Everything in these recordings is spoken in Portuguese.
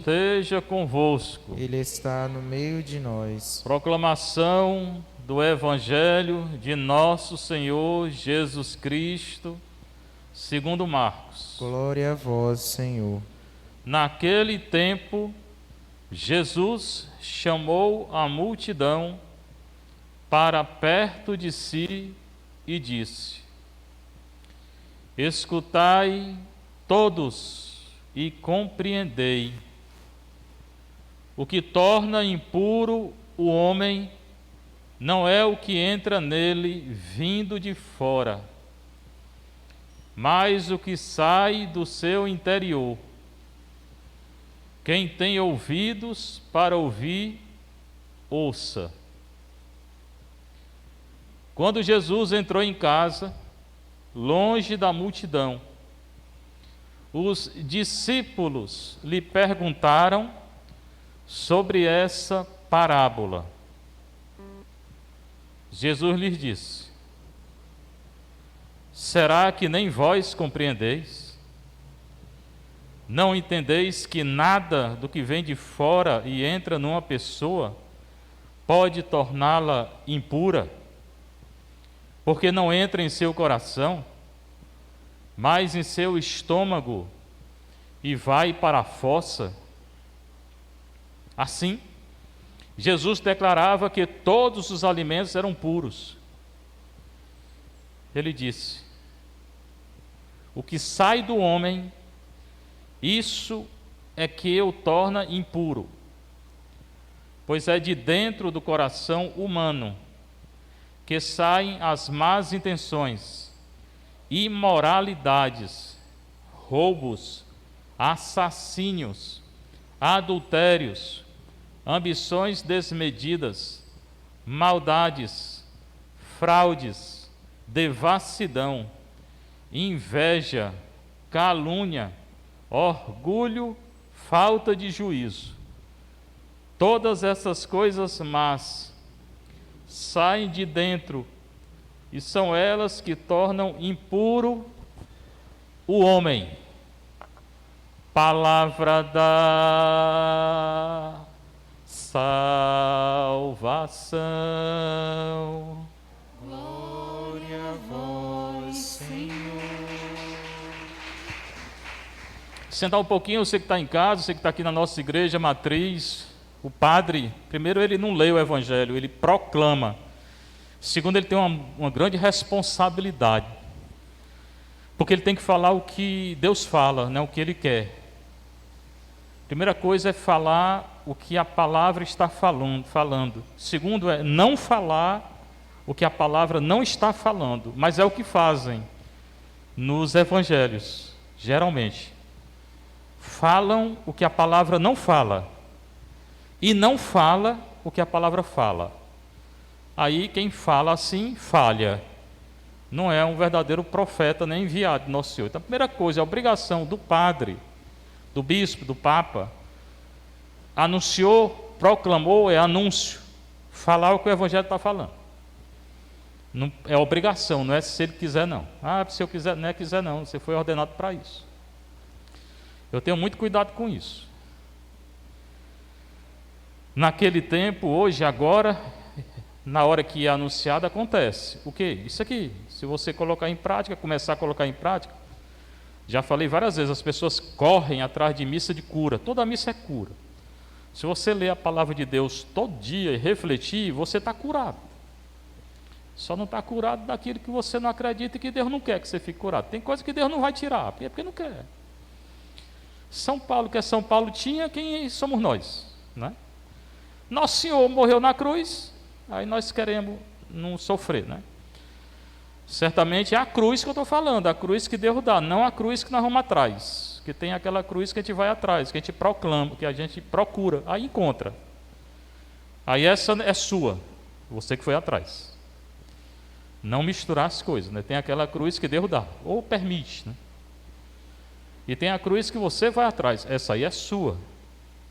Esteja convosco. Ele está no meio de nós. Proclamação do Evangelho de nosso Senhor Jesus Cristo, segundo Marcos. Glória a vós, Senhor. Naquele tempo, Jesus chamou a multidão para perto de si e disse: Escutai todos e compreendei. O que torna impuro o homem não é o que entra nele vindo de fora, mas o que sai do seu interior. Quem tem ouvidos para ouvir, ouça. Quando Jesus entrou em casa, longe da multidão, os discípulos lhe perguntaram sobre essa parábola. Jesus lhes disse: Será que nem vós compreendeis? Não entendeis que nada do que vem de fora e entra numa pessoa pode torná-la impura? Porque não entra em seu coração, mas em seu estômago e vai para a fossa. Assim, Jesus declarava que todos os alimentos eram puros. Ele disse: O que sai do homem, isso é que o torna impuro, pois é de dentro do coração humano que saem as más intenções, imoralidades, roubos, assassínios, adultérios, ambições desmedidas, maldades, fraudes, devassidão, inveja, calúnia, orgulho, falta de juízo. Todas essas coisas más saem de dentro e são elas que tornam impuro o homem. Palavra da salvação. Glória a vós, Senhor. Sentar um pouquinho, você que está em casa, você que está aqui na nossa igreja matriz. O padre, primeiro, ele não lê o Evangelho, ele proclama. Segundo, ele tem uma grande responsabilidade, porque ele tem que falar o que Deus fala, né, o que ele quer. Primeira coisa é falar o que a palavra está falando. Segundo é não falar o que a palavra não está falando, mas é o que fazem nos evangelhos, geralmente. Falam o que a palavra não fala e não fala o que a palavra fala. Aí quem fala assim, falha. Não é um verdadeiro profeta nem enviado de Nosso Senhor. Então a primeira coisa, a obrigação do padre, do bispo, do papa, anunciou, proclamou, é anúncio, falar o que o evangelho está falando. Não, é obrigação, não é se ele quiser não. Se eu quiser, não é quiser não, você foi ordenado para isso. Eu tenho muito cuidado com isso. Naquele tempo, hoje, agora, na hora que é anunciado, acontece. O quê? Isso aqui, se você colocar em prática, começar a colocar em prática, já falei várias vezes, as pessoas correm atrás de missa de cura. Toda missa é cura. Se você ler a palavra de Deus todo dia e refletir, você está curado. Só não está curado daquilo que você não acredita e que Deus não quer que você fique curado. Tem coisa que Deus não vai tirar, porque não quer. São Paulo, que é São Paulo tinha, quem somos nós, né? Nosso Senhor morreu na cruz, aí nós queremos não sofrer, né? Certamente é a cruz que eu estou falando, a cruz que Deus dá, não a cruz que nós vamos atrás, que tem aquela cruz que a gente vai atrás, que a gente proclama, que a gente procura, aí encontra. Aí essa é sua, você que foi atrás. Não misturar as coisas, né? Tem aquela cruz que Deus dá, ou permite, né? E tem a cruz que você vai atrás, essa aí é sua.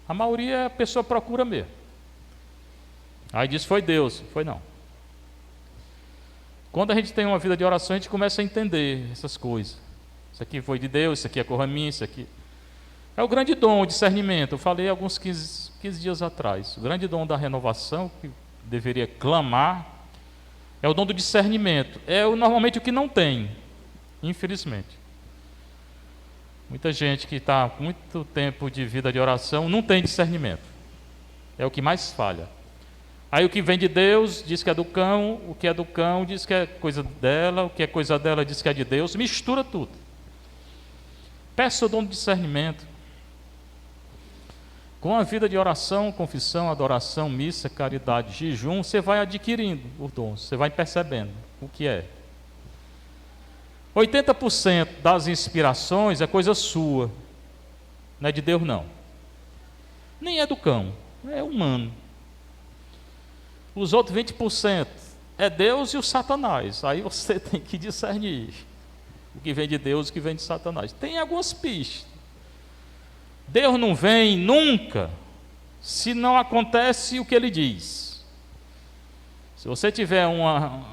A maioria a pessoa procura mesmo. Aí diz, foi Deus, foi não. Quando a gente tem uma vida de oração, a gente começa a entender essas coisas. Isso aqui foi de Deus, isso aqui é coisa minha, isso aqui. É o grande dom, o discernimento. Eu falei alguns 15 dias atrás. O grande dom da renovação, que deveria clamar, é o dom do discernimento. É normalmente o que não tem, infelizmente. Muita gente que está com muito tempo de vida de oração não tem discernimento. É o que mais falha. Aí o que vem de Deus diz que é do cão, o que é do cão diz que é coisa dela, o que é coisa dela diz que é de Deus, mistura tudo. Peça o dom do discernimento. Com a vida de oração, confissão, adoração, missa, caridade, jejum, você vai adquirindo o dom, você vai percebendo o que é. 80% das inspirações é coisa sua, não é de Deus não. Nem é do cão, é humano. Os outros 20% é Deus e o Satanás. Aí você tem que discernir o que vem de Deus e o que vem de Satanás. Tem algumas pistas. Deus não vem nunca se não acontece o que Ele diz. Se você tiver uma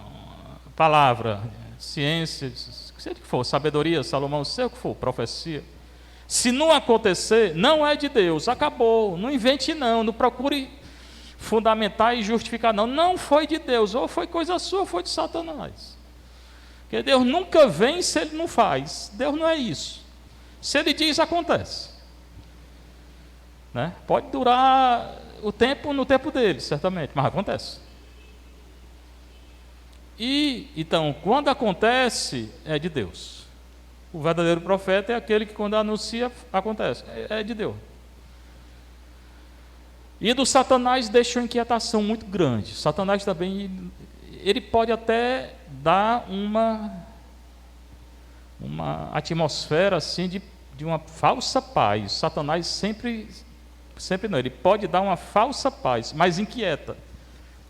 palavra, ciência, seja o que for, sabedoria, Salomão, seja o que for, profecia, se não acontecer, não é de Deus, acabou, não invente não procure fundamentar e justificar não foi de Deus, ou foi coisa sua, ou foi de Satanás. Porque Deus nunca vem se Ele não faz. Deus não é isso. Se Ele diz, acontece. Né? Pode durar o tempo no tempo dele, certamente, mas acontece. E então, quando acontece, é de Deus. O verdadeiro profeta é aquele que, quando anuncia, acontece. É de Deus. E do Satanás deixa uma inquietação muito grande. Satanás também, ele pode até dar uma atmosfera assim de uma falsa paz. Satanás sempre não, ele pode dar uma falsa paz, mas inquieta.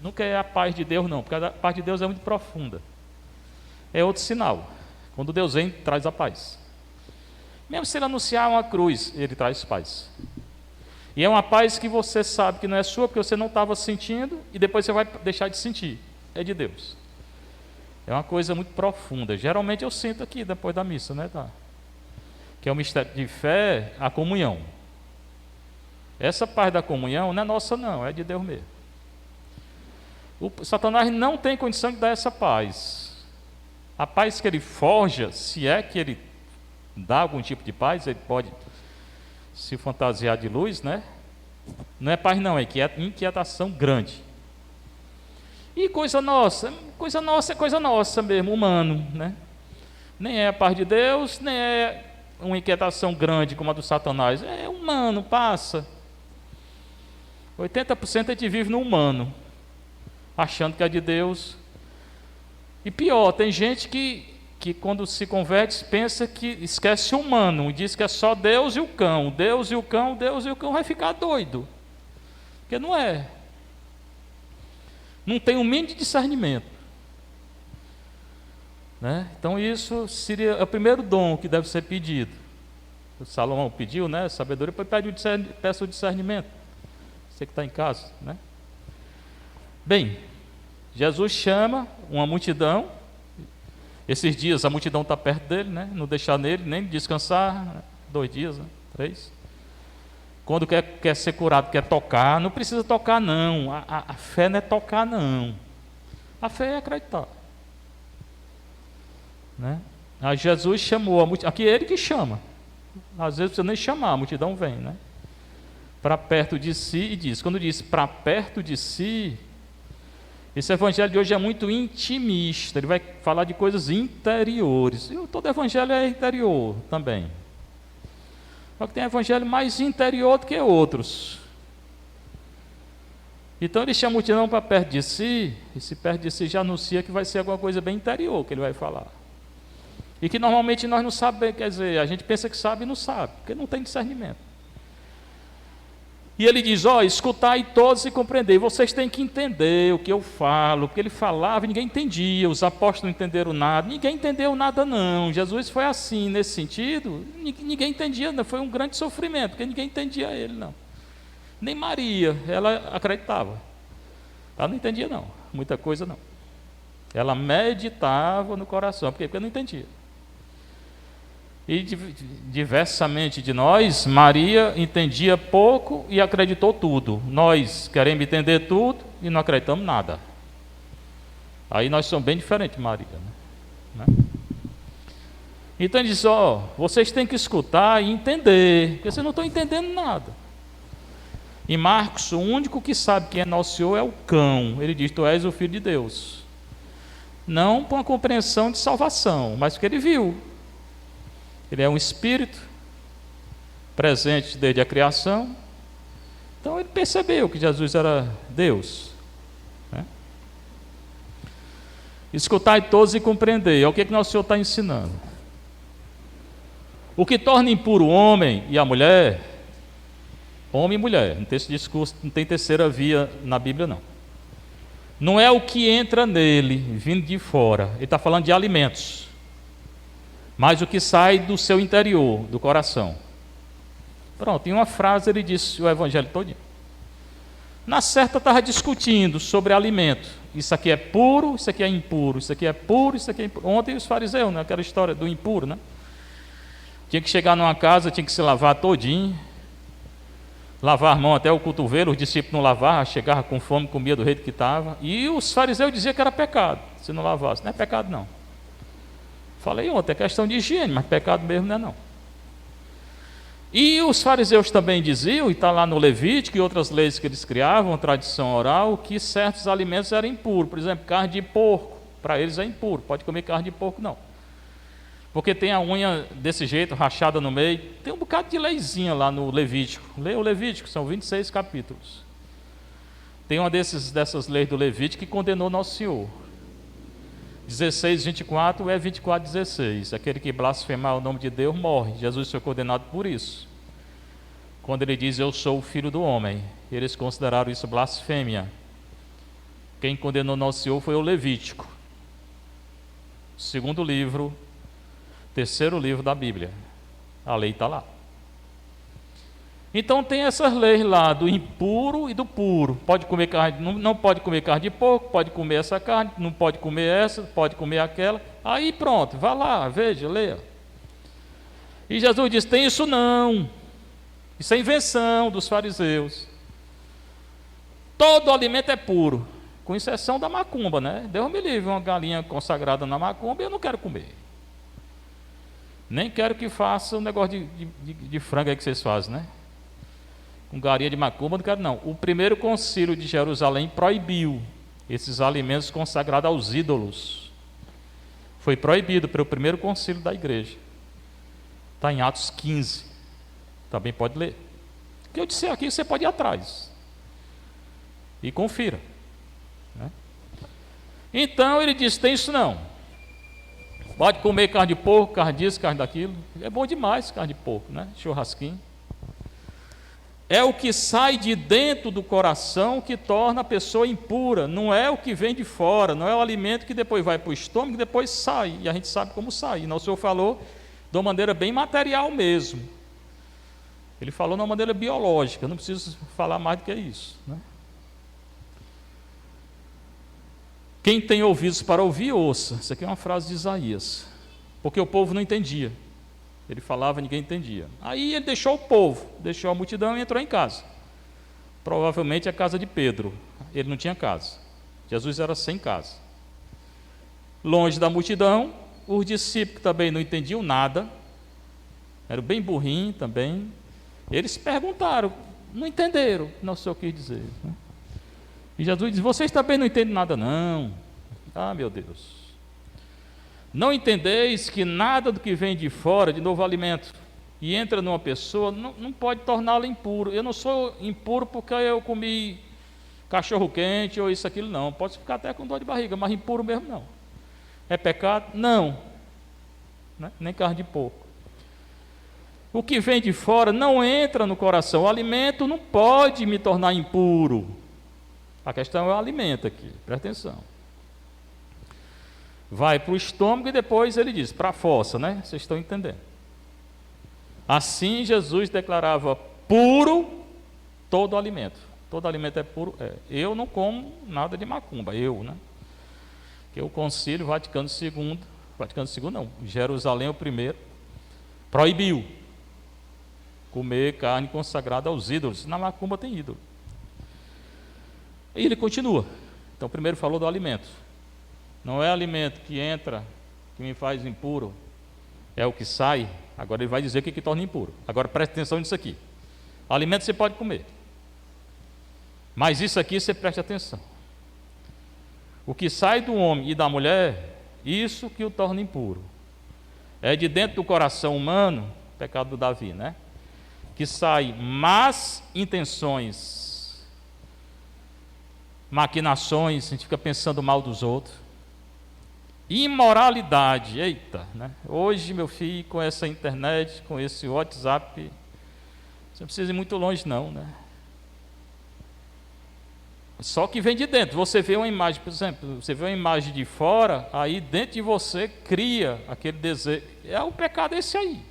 Nunca é a paz de Deus não, porque a paz de Deus é muito profunda. É outro sinal. Quando Deus vem, traz a paz. Mesmo se Ele anunciar uma cruz, Ele traz paz. E é uma paz que você sabe que não é sua, porque você não estava sentindo, e depois você vai deixar de sentir. É de Deus. É uma coisa muito profunda. Geralmente eu sinto aqui, depois da missa, né? Tá? Que é o mistério de fé, a comunhão. Essa paz da comunhão não é nossa não, é de Deus mesmo. O Satanás não tem condição de dar essa paz. A paz que ele forja, se é que ele dá algum tipo de paz, ele pode se fantasiar de luz, né? Não é paz não, é inquietação grande. E coisa nossa é coisa nossa mesmo, humano, né? Nem é a paz de Deus, nem é uma inquietação grande como a do Satanás. É humano, passa. 80% a gente vive no humano, achando que é de Deus. E pior, tem gente que quando se converte, pensa que esquece o humano, e diz que é só Deus e o cão. Deus e o cão, Deus e o cão, vai ficar doido. Porque não é. Não tem um mínimo de discernimento. Né? Então isso seria o primeiro dom que deve ser pedido. O Salomão pediu, né? Sabedoria, peça o discernimento. Você que está em casa, né? Bem, Jesus chama uma multidão. Esses dias a multidão está perto dele, né? Não deixar nele nem descansar, né? 2 dias, né? 3. Quando quer ser curado, quer tocar, não precisa tocar não. A fé não é tocar não. A fé é acreditar. Né? Aí Jesus chamou a multidão. Aqui é ele que chama. Às vezes não precisa nem chamar, a multidão vem, né? Para perto de si, e diz, quando diz para perto de si, esse evangelho de hoje é muito intimista, ele vai falar de coisas interiores, e todo evangelho é interior também, só que tem evangelho mais interior do que outros. Então ele chama a multidão para perto de si, e se perto de si já anuncia que vai ser alguma coisa bem interior que ele vai falar, e que normalmente nós não sabemos, quer dizer, a gente pensa que sabe e não sabe, porque não tem discernimento. E ele diz, escutai todos e compreendei. Vocês têm que entender o que eu falo, porque ele falava e ninguém entendia, os apóstolos não entenderam nada, ninguém entendeu nada não. Jesus foi assim, nesse sentido, ninguém entendia, não. Foi um grande sofrimento, porque ninguém entendia ele não. Nem Maria, ela acreditava. Ela não entendia não, muita coisa não. Ela meditava no coração, porque não entendia. E diversamente de nós, Maria entendia pouco e acreditou tudo. Nós queremos entender tudo e não acreditamos nada. Aí nós somos bem diferentes de Maria, né? Então ele diz, vocês têm que escutar e entender, porque vocês não estão entendendo nada. Em Marcos, o único que sabe quem é nosso Senhor é o cão. Ele diz, tu és o Filho de Deus. Não por uma compreensão de salvação, mas porque ele viu. Ele é um espírito presente desde a criação. Então ele percebeu que Jesus era Deus, né? Escutai todos e compreender. É o que nosso Senhor está ensinando. O que torna impuro o homem e a mulher, homem e mulher, não tem esse discurso, não tem terceira via na Bíblia não. Não é o que entra nele, vindo de fora. Ele está falando de alimentos. Mas o que sai do seu interior, do coração. Pronto, em uma frase ele disse o evangelho todinho. Na certa estava discutindo sobre alimento. Isso aqui é puro, isso aqui é impuro, isso aqui é puro, isso aqui é impuro. Ontem os fariseus, né? Aquela história do impuro, né? Tinha que chegar numa casa, tinha que se lavar todinho, lavar a mão até o cotovelo, os discípulos não lavavam, chegavam com fome, comia do jeito que estava. E os fariseus diziam que era pecado, se não lavasse. Não é pecado não. Falei ontem, é questão de higiene, mas pecado mesmo não é não. E os fariseus também diziam, e está lá no Levítico e outras leis que eles criavam, tradição oral, que certos alimentos eram impuros. Por exemplo, carne de porco, para eles é impuro, pode comer carne de porco não. Porque tem a unha desse jeito, rachada no meio. Tem um bocado de leizinha lá no Levítico. Leia o Levítico, são 26 capítulos. Tem uma dessas leis do Levítico que condenou Nosso Senhor. 16, 24 é 24, 16. Aquele que blasfemar o nome de Deus morre. Jesus foi condenado por isso. Quando ele diz, eu sou o Filho do Homem, eles consideraram isso blasfêmia. Quem condenou Nosso Senhor foi o Levítico. Segundo livro, terceiro livro da Bíblia. A lei está lá. Então tem essas leis lá do impuro e do puro. Pode comer carne, não pode comer carne de porco, pode comer essa carne, não pode comer essa, pode comer aquela. Aí pronto, vá lá, veja, leia. E Jesus diz, tem isso não. Isso é invenção dos fariseus. Todo alimento é puro, com exceção da macumba, né? Deus me livre, uma galinha consagrada na macumba, eu não quero comer. Nem quero que faça o negócio de frango aí que vocês fazem, né? Com galinha de macumba, não quero não. O primeiro concílio de Jerusalém proibiu esses alimentos consagrados aos ídolos. Foi proibido pelo primeiro concílio da igreja. Está em Atos 15. Também pode ler. O que eu disse aqui, você pode ir atrás. E confira, né? Então ele disse, tem isso não. Pode comer carne de porco, carne disso, carne daquilo. É bom demais carne de porco, né? Churrasquinho. É o que sai de dentro do coração que torna a pessoa impura. Não é o que vem de fora, não é o alimento que depois vai para o estômago e depois sai. E a gente sabe como sai. E o Senhor falou de uma maneira bem material mesmo. Ele falou de uma maneira biológica, não preciso falar mais do que isso, né? Quem tem ouvidos para ouvir, ouça. Isso aqui é uma frase de Isaías. Porque o povo não entendia. Ele falava e ninguém entendia. Aí ele deixou o povo, deixou a multidão e entrou em casa. Provavelmente a casa de Pedro. Ele não tinha casa. Jesus era sem casa. Longe da multidão, os discípulos também não entendiam nada. Eram bem burrinhos também. Eles perguntaram, não entenderam, não sei o que dizer, né? E Jesus diz, vocês também não entendem nada não. Ah, meu Deus. Não entendeis que nada do que vem de fora, de novo alimento, e entra numa pessoa, não pode torná-la impuro. Eu não sou impuro porque eu comi cachorro quente ou isso, aquilo, não. Pode ficar até com dor de barriga, mas impuro mesmo não. É pecado? Não, né? Nem carne de porco. O que vem de fora não entra no coração. O alimento não pode me tornar impuro. A questão é o alimento aqui, presta atenção. Vai para o estômago e depois ele diz, para a fossa, né? Vocês estão entendendo. Assim Jesus declarava puro todo o alimento. Todo alimento é puro. Eu não como nada de macumba, né? Que o concílio Vaticano II não, Jerusalém é o primeiro, proibiu comer carne consagrada aos ídolos. Na macumba tem ídolo. E ele continua. Então, primeiro falou do alimento. Não é alimento que entra, que me faz impuro, é o que sai. Agora ele vai dizer o que torna impuro. Agora preste atenção nisso aqui. Alimento você pode comer, mas isso aqui você preste atenção. O que sai do homem e da mulher, isso que o torna impuro. É de dentro do coração humano, pecado do Davi, né? Que sai más intenções, maquinações, a gente fica pensando mal dos outros. Imoralidade, eita, né? Hoje, meu filho, com essa internet, com esse WhatsApp, você não precisa ir muito longe não, né? Só que vem de dentro. Você vê uma imagem, por exemplo, você vê uma imagem de fora, aí dentro de você cria aquele desejo. É o pecado esse aí.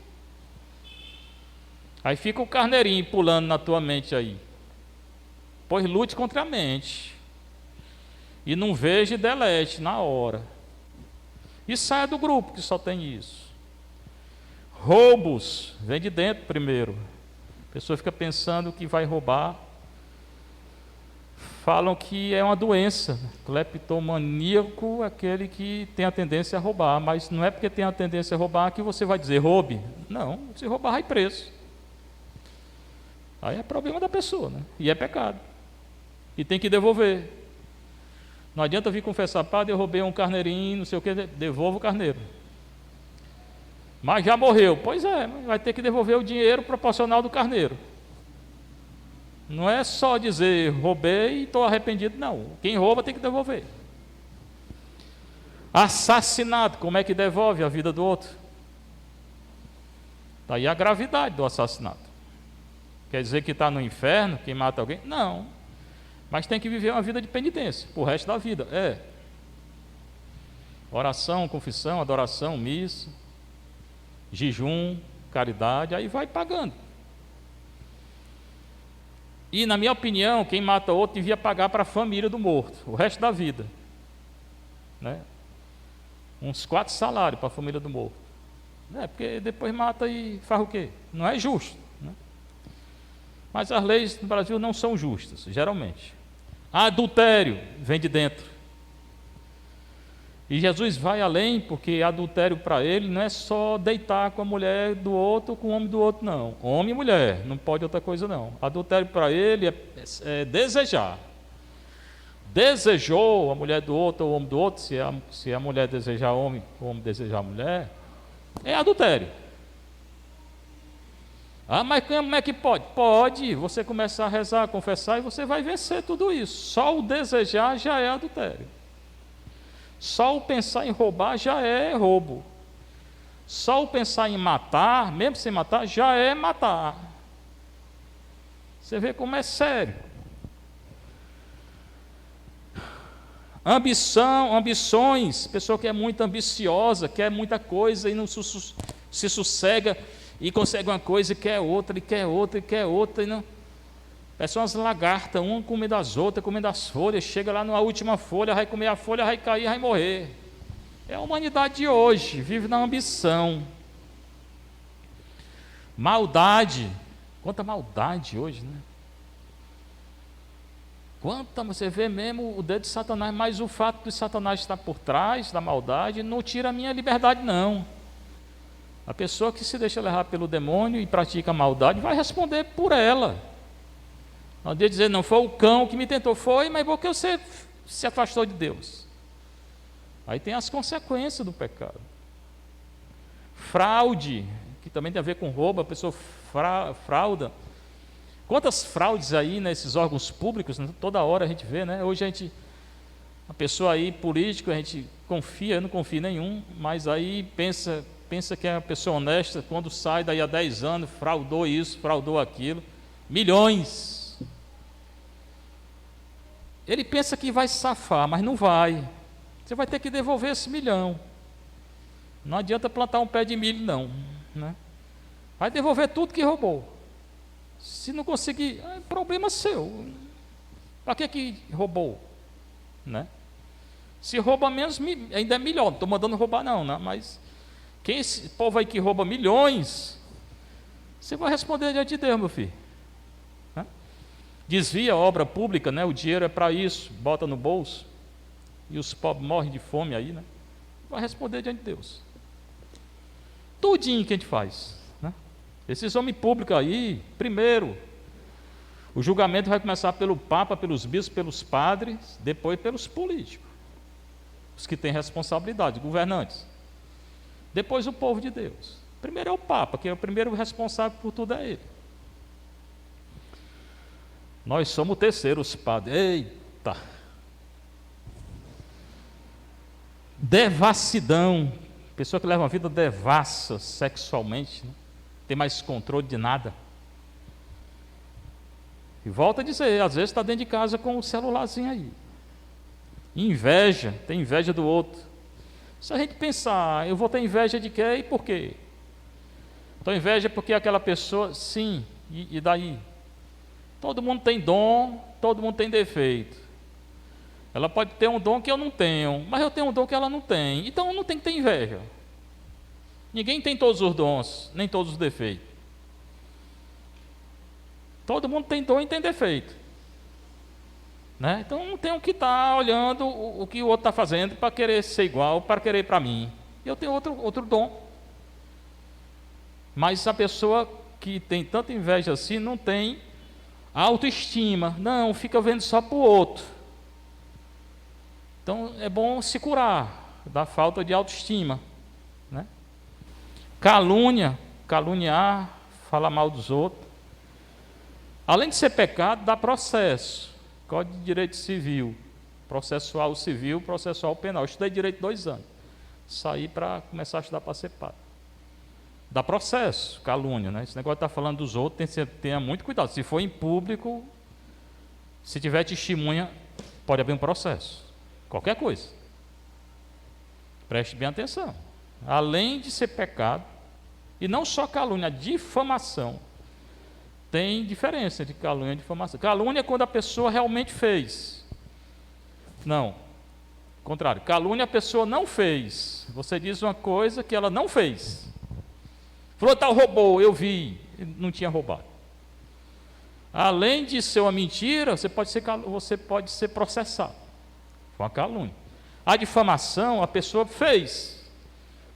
Aí fica o carneirinho pulando na tua mente aí. Pois lute contra a mente. E não veja e delete na hora. E saia do grupo que só tem isso. Roubos, vem de dentro primeiro. A pessoa fica pensando que vai roubar. Falam que é uma doença. Cleptomaníaco é aquele que tem a tendência a roubar. Mas não é porque tem a tendência a roubar que você vai dizer roube. Não, se roubar vai preso. Aí é problema da pessoa, né? E é pecado. E tem que devolver. Não adianta vir confessar, padre, eu roubei um carneirinho, não sei o que, devolva o carneiro. Mas já morreu. Pois é, vai ter que devolver o dinheiro proporcional do carneiro. Não é só dizer, roubei e estou arrependido, não. Quem rouba tem que devolver. Assassinato, como é que devolve a vida do outro? Daí a gravidade do assassinato. Quer dizer que está no inferno, quem mata alguém? Não. Mas tem que viver uma vida de penitência, pro resto da vida. Oração, confissão, adoração, missa, jejum, caridade, aí vai pagando. E, na minha opinião, quem mata outro devia pagar para a família do morto, o resto da vida. Né? Uns 4 salários para a família do morto. Porque depois mata e faz o quê? Não é justo. Né? Mas as leis no Brasil não são justas, geralmente. Adultério vem de dentro. E Jesus vai além, porque adultério para ele não é só deitar com a mulher do outro, com o homem do outro, não. Homem e mulher, não pode outra coisa, não. Adultério para ele é desejar. Desejou a mulher do outro ou o homem do outro, se a mulher desejar homem, o homem desejar mulher, é adultério. Mas como é que pode? Pode, você começar a rezar, a confessar, e você vai vencer tudo isso. Só o desejar já é adultério. Só o pensar em roubar já é roubo. Só o pensar em matar, mesmo sem matar, já é matar. Você vê como é sério. Ambições, pessoa que é muito ambiciosa, quer muita coisa e não se sossega, e consegue uma coisa e quer outra, e quer outra, e quer outra, e não. São as lagartas, uma comendo as outras, comendo as folhas, chega lá na última folha, vai comer a folha, vai cair, vai morrer. É a humanidade de hoje, vive na ambição. Maldade, quanta maldade hoje, né? Quanta, você vê mesmo o dedo de Satanás, mas o fato de Satanás estar por trás da maldade não tira a minha liberdade, não. A pessoa que se deixa levar pelo demônio e pratica a maldade vai responder por ela. Não dia dizer, não foi o cão que me tentou, foi, mas porque você se afastou de Deus. Aí tem as consequências do pecado. Fraude, que também tem a ver com roubo, a pessoa frauda. Quantas fraudes aí nesses órgãos públicos, né? Toda hora a gente vê, né? Hoje a pessoa aí, político, a gente confia, eu não confio em nenhum, mas aí pensa que é uma pessoa honesta, quando sai daí há 10 anos, fraudou isso, fraudou aquilo, milhões. Ele pensa que vai safar, mas não vai. Você vai ter que devolver esse milhão. Não adianta plantar um pé de milho, não. Né? Vai devolver tudo que roubou. Se não conseguir, é problema seu. Para que roubou? Né? Se rouba menos, ainda é melhor. Não estou mandando roubar, não, né? Mas Quem esse povo aí que rouba milhões, você vai responder diante de Deus, meu filho. Né? Desvia a obra pública, né? O dinheiro é para isso, bota no bolso, e os pobres morrem de fome aí, né? Vai responder diante de Deus. Tudinho que a gente faz, né? Esses homens públicos aí, primeiro, o julgamento vai começar pelo Papa, pelos bispos, pelos padres, depois pelos políticos, os que têm responsabilidade, governantes. Depois o povo de Deus. Primeiro é o Papa, que é o primeiro responsável por tudo, é ele. Nós somos o terceiro, os padres. Eita! Devassidão. Pessoa que leva uma vida devassa sexualmente, né? Não tem mais controle de nada. E volta a dizer, às vezes está dentro de casa com o celularzinho aí. Inveja, tem inveja do outro. Se a gente pensar, eu vou ter inveja de quê e por quê? Então inveja porque aquela pessoa, sim, e daí? Todo mundo tem dom, todo mundo tem defeito. Ela pode ter um dom que eu não tenho, mas eu tenho um dom que ela não tem. Então não tem que ter inveja. Ninguém tem todos os dons, nem todos os defeitos. Todo mundo tem dom e tem defeito. Né? Então não tenho que estar olhando o que o outro está fazendo para querer ser igual, para querer para mim. Eu tenho outro dom. Mas a pessoa que tem tanta inveja assim não tem autoestima. Não, fica vendo só para o outro. Então é bom se curar da falta de autoestima. Né? Calúnia, caluniar, falar mal dos outros. Além de ser pecado, dá processo. Código de Direito Civil, processual civil, processual penal. Eu estudei direito 2 anos. Saí para começar a estudar para ser padre. Dá processo, calúnia, né? Esse negócio de estar falando dos outros, tenha muito cuidado. Se for em público, se tiver testemunha, pode haver um processo. Qualquer coisa. Preste bem atenção. Além de ser pecado, e não só calúnia, difamação. Tem diferença entre calúnia e difamação. Calúnia é quando a pessoa realmente fez. Não. Contrário. Calúnia a pessoa não fez. Você diz uma coisa que ela não fez. Falou, tal, roubou, eu vi. Não tinha roubado. Além de ser uma mentira, você pode ser processado. Foi uma calúnia. A difamação, a pessoa fez.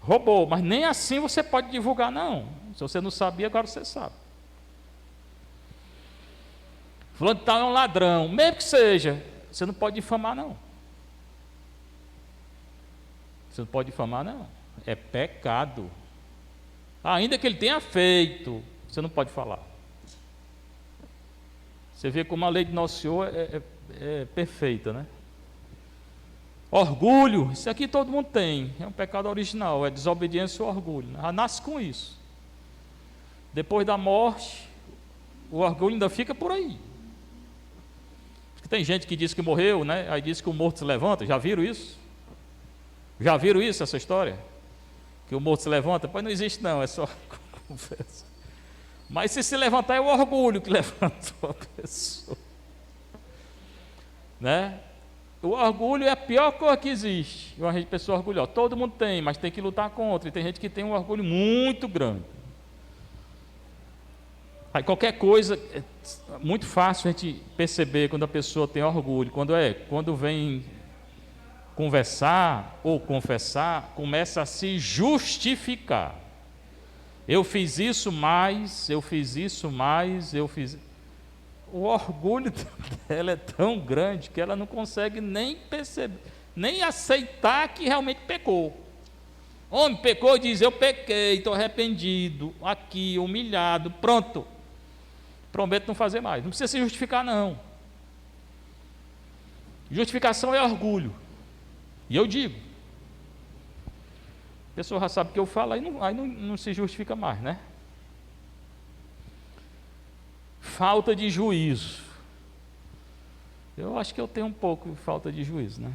Roubou, mas nem assim você pode divulgar, não. Se você não sabia, agora você sabe. Fulano de tal é um ladrão, mesmo que seja, você não pode difamar, não. Você não pode difamar, não. É pecado. Ainda que ele tenha feito, você não pode falar. Você vê como a lei de Nosso Senhor é perfeita, né? Orgulho, isso aqui todo mundo tem, é um pecado original, é desobediência ou orgulho. Né? Nasce com isso. Depois da morte, o orgulho ainda fica por aí. Tem gente que diz que morreu, né? Aí diz que o morto se levanta. Já viram isso? Já viram isso, essa história? Que o morto se levanta? Pois não existe não, é só conversa. Mas se levantar é o orgulho que levantou a pessoa. Né? O orgulho é a pior coisa que existe. Uma pessoa orgulhosa. Todo mundo tem, mas tem que lutar contra. E tem gente que tem um orgulho muito grande. Aí qualquer coisa, é muito fácil a gente perceber quando a pessoa tem orgulho. Quando vem conversar ou confessar, começa a se justificar. Eu fiz isso mais, eu fiz isso mais, eu fiz... O orgulho dela é tão grande que ela não consegue nem perceber, nem aceitar que realmente pecou. Homem, pecou e diz, eu pequei, estou arrependido, aqui, humilhado, pronto. Prometo não fazer mais. Não precisa se justificar, não. Justificação é orgulho. E eu digo. A pessoa já sabe o que eu falo, aí não se justifica mais, né? Falta de juízo. Eu acho que eu tenho um pouco de falta de juízo, né?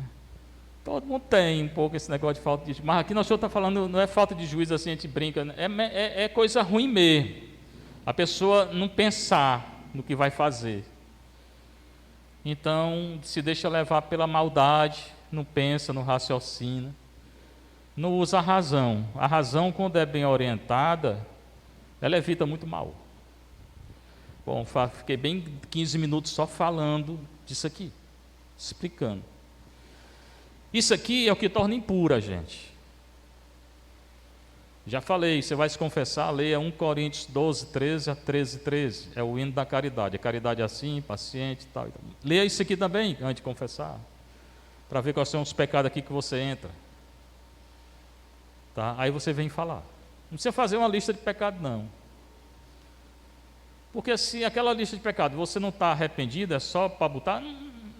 Todo mundo tem um pouco esse negócio de falta de juízo. Mas aqui nós estamos falando, não é falta de juízo assim, a gente brinca, né? É coisa ruim mesmo. A pessoa não pensar no que vai fazer. Então, se deixa levar pela maldade, não pensa, não raciocina. não usa a razão. A razão, quando é bem orientada, ela evita muito mal. Bom, fiquei bem 15 minutos só falando disso aqui, explicando. Isso aqui é o que torna impura a gente. Já falei, você vai se confessar, leia 1 Coríntios 12, 13 a 13, 13. É o hino da caridade. A caridade é assim, paciente e tal. Leia isso aqui também, antes de confessar, para ver quais são os pecados aqui que você entra. Tá? Aí você vem falar. Não precisa fazer uma lista de pecados, não. Porque se aquela lista de pecados você não está arrependido, é só para botar,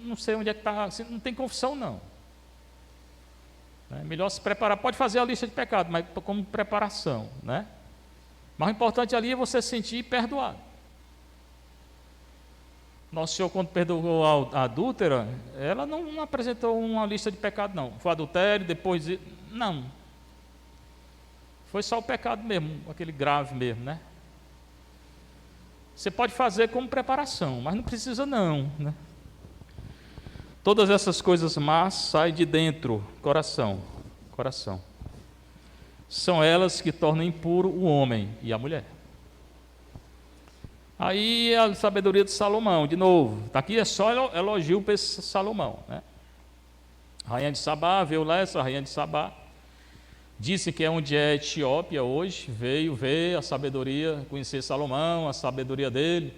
não sei onde é que está, não tem confissão, não. É melhor se preparar. Pode fazer a lista de pecados, mas como preparação, né? Mas o importante ali é você se sentir perdoado. Nosso Senhor, quando perdoou a adúltera, ela não apresentou uma lista de pecados, não. Foi adultério, depois... Não. Foi só o pecado mesmo, aquele grave mesmo, né? Você pode fazer como preparação, mas não precisa não, né? Todas essas coisas más saem de dentro, coração. São elas que tornam impuro o homem e a mulher. Aí a sabedoria de Salomão, de novo, está aqui é só elogio para esse Salomão, né? Rainha de Sabá, veio lá essa rainha de Sabá, disse que é onde é Etiópia hoje, veio ver a sabedoria, conhecer Salomão, a sabedoria dele,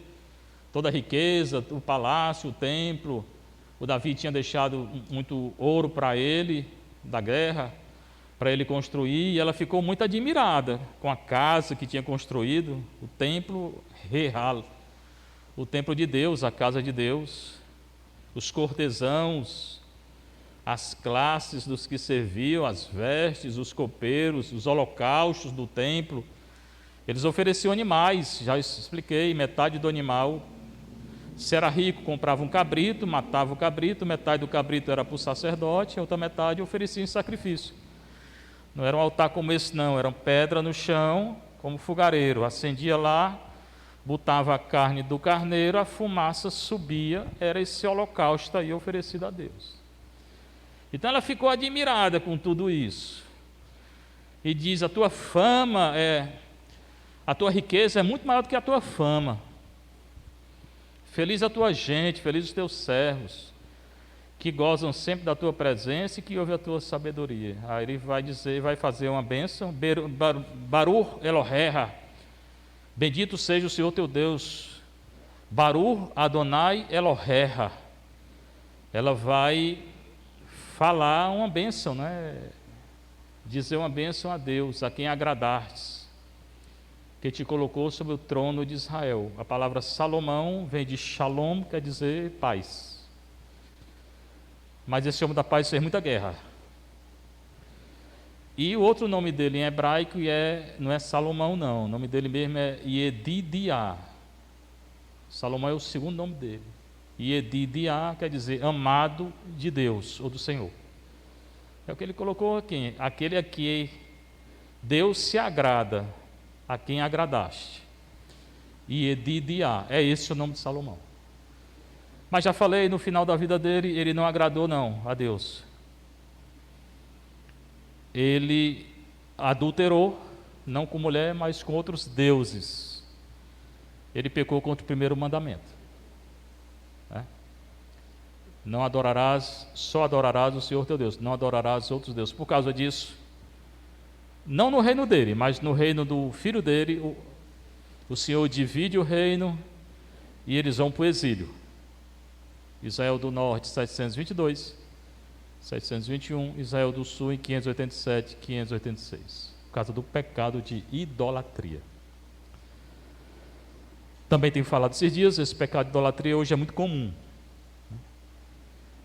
toda a riqueza, o palácio, o templo. O Davi tinha deixado muito ouro para ele, da guerra, para ele construir, e ela ficou muito admirada com a casa que tinha construído, o templo real, o templo de Deus, a casa de Deus, os cortesãos, as classes dos que serviam, as vestes, os copeiros, os holocaustos do templo. Eles ofereciam animais, já expliquei, metade do animal. Se era rico, comprava um cabrito, matava o cabrito, metade do cabrito era para o sacerdote, a outra metade oferecia em sacrifício. Não era um altar como esse não, era pedra no chão, como fogareiro. Acendia lá, botava a carne do carneiro, a fumaça subia, era esse holocausto aí oferecido a Deus. Então ela ficou admirada com tudo isso. E diz, a tua riqueza é muito maior do que a tua fama. Feliz a tua gente, feliz os teus servos, que gozam sempre da tua presença e que ouvem a tua sabedoria. Aí ele vai dizer, vai fazer uma bênção, Baruch Eloheha, bendito seja o Senhor teu Deus, Baruch Adonai Eloheha. Ela vai falar uma bênção, né? Dizer uma bênção a Deus, a quem agradastes, que te colocou sobre o trono de Israel. A palavra Salomão vem de Shalom, quer dizer paz. Mas esse homem da paz fez muita guerra. E o outro nome dele em hebraico não é Salomão não, o nome dele mesmo é Yedidiah. Salomão é o segundo nome dele. Yedidiah quer dizer amado de Deus ou do Senhor. É o que ele colocou aqui, aquele a que Deus se agrada, a quem agradaste. Yedidiah, é esse o nome de Salomão. Mas já falei, no final da vida dele, ele não agradou não a Deus. Ele adulterou, não com mulher, mas com outros deuses. Ele pecou contra o primeiro mandamento, né? Não adorarás, só adorarás o Senhor teu Deus, não adorarás outros deuses. Por causa disso, não no reino dele, mas no reino do filho dele, o Senhor divide o reino e eles vão para o exílio. Israel do Norte, 722, 721, Israel do Sul, em 587, 586, por causa do pecado de idolatria. Também tenho falado esses dias, esse pecado de idolatria hoje é muito comum.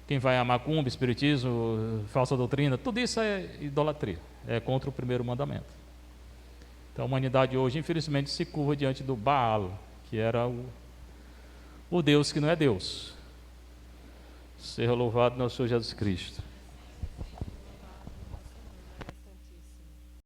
Quem vai a macumba, espiritismo, falsa doutrina, tudo isso é idolatria, é contra o primeiro mandamento. Então a humanidade hoje, infelizmente, se curva diante do Baal, que era o Deus que não é Deus. Seja louvado nosso Senhor Jesus Cristo.